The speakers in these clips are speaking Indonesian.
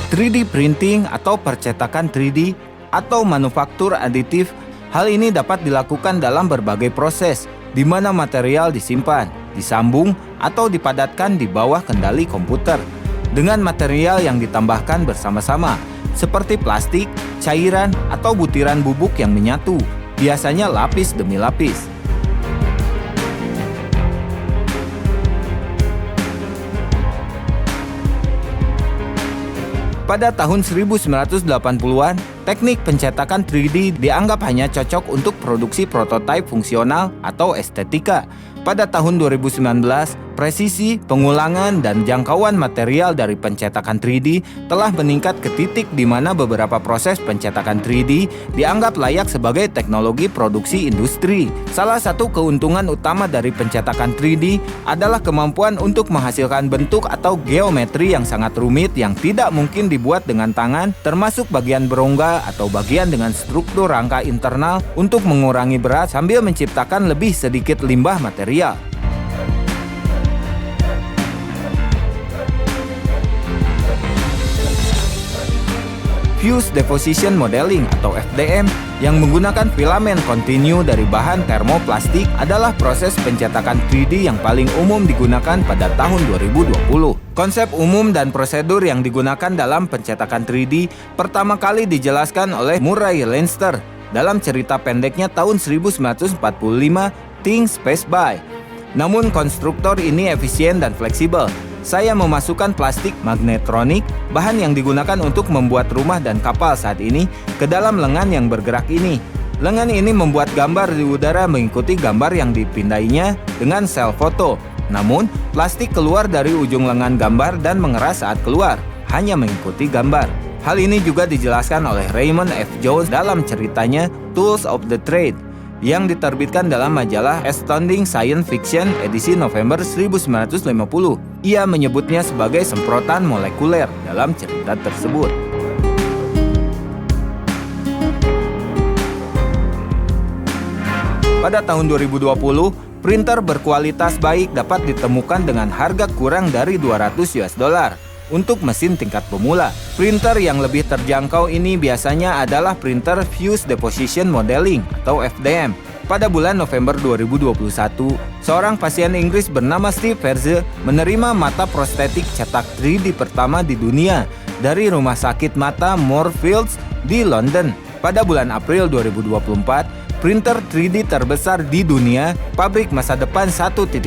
3D printing atau percetakan 3D atau manufaktur aditif, hal ini dapat dilakukan dalam berbagai proses, di mana material disimpan, disambung, atau dipadatkan di bawah kendali komputer dengan material yang ditambahkan bersama-sama, seperti plastik, cairan, atau butiran bubuk yang menyatu, biasanya lapis demi lapis. Pada tahun 1980-an, teknik pencetakan 3D dianggap hanya cocok untuk produksi prototipe fungsional atau estetika. Pada tahun 2019, presisi, pengulangan, dan jangkauan material dari pencetakan 3D telah meningkat ke titik di mana beberapa proses pencetakan 3D dianggap layak sebagai teknologi produksi industri. Salah satu keuntungan utama dari pencetakan 3D adalah kemampuan untuk menghasilkan bentuk atau geometri yang sangat rumit yang tidak mungkin dibuat dengan tangan, termasuk bagian berongga atau bagian dengan struktur rangka internal untuk mengurangi berat sambil menciptakan lebih sedikit limbah material. Fused Deposition Modeling atau FDM yang menggunakan filamen kontinu dari bahan termoplastik adalah proses pencetakan 3D yang paling umum digunakan pada tahun 2020. Konsep umum dan prosedur yang digunakan dalam pencetakan 3D pertama kali dijelaskan oleh Murray Leinster dalam cerita pendeknya tahun 1945 Think Space By. Namun konstruktor ini efisien dan fleksibel. Saya memasukkan plastik magnetronik, bahan yang digunakan untuk membuat rumah dan kapal saat ini, ke dalam lengan yang bergerak ini. Lengan ini membuat gambar di udara mengikuti gambar yang dipindainya dengan sel foto. Namun, plastik keluar dari ujung lengan gambar dan mengeras saat keluar, hanya mengikuti gambar. Hal ini juga dijelaskan oleh Raymond F. Jones dalam ceritanya Tools of the Trade, yang diterbitkan dalam majalah Astounding Science Fiction edisi November 1950. Ia menyebutnya sebagai semprotan molekuler dalam cerita tersebut. Pada tahun 2020, printer berkualitas baik dapat ditemukan dengan harga kurang dari $200 untuk mesin tingkat pemula. Printer yang lebih terjangkau ini biasanya adalah printer Fused Deposition Modeling atau FDM. Pada bulan November 2021, seorang pasien Inggris bernama Steve Verze menerima mata prostetik cetak 3D pertama di dunia dari Rumah Sakit Mata Moorfields di London. Pada bulan April 2024, printer 3D terbesar di dunia, pabrik masa depan 1.0,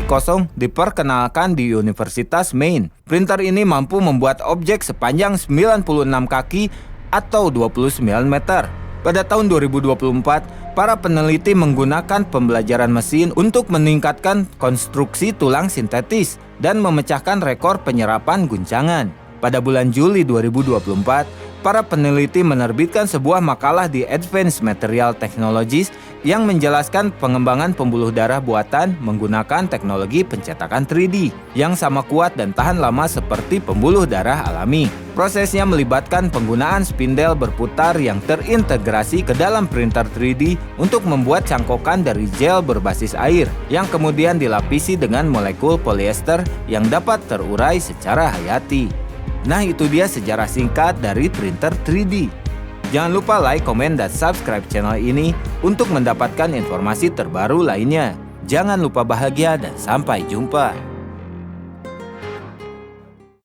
diperkenalkan di Universitas Maine. Printer ini mampu membuat objek sepanjang 96 kaki atau 29 meter. Pada tahun 2024, para peneliti menggunakan pembelajaran mesin untuk meningkatkan konstruksi tulang sintetis dan memecahkan rekor penyerapan guncangan. Pada bulan Juli 2024, para peneliti menerbitkan sebuah makalah di Advanced Material Technologies yang menjelaskan pengembangan pembuluh darah buatan menggunakan teknologi pencetakan 3D yang sama kuat dan tahan lama seperti pembuluh darah alami. Prosesnya melibatkan penggunaan spindel berputar yang terintegrasi ke dalam printer 3D untuk membuat cangkokan dari gel berbasis air yang kemudian dilapisi dengan molekul polyester yang dapat terurai secara hayati. Nah, itu dia sejarah singkat dari printer 3D. Jangan lupa like, komen, dan subscribe channel ini untuk mendapatkan informasi terbaru lainnya. Jangan lupa bahagia dan sampai jumpa.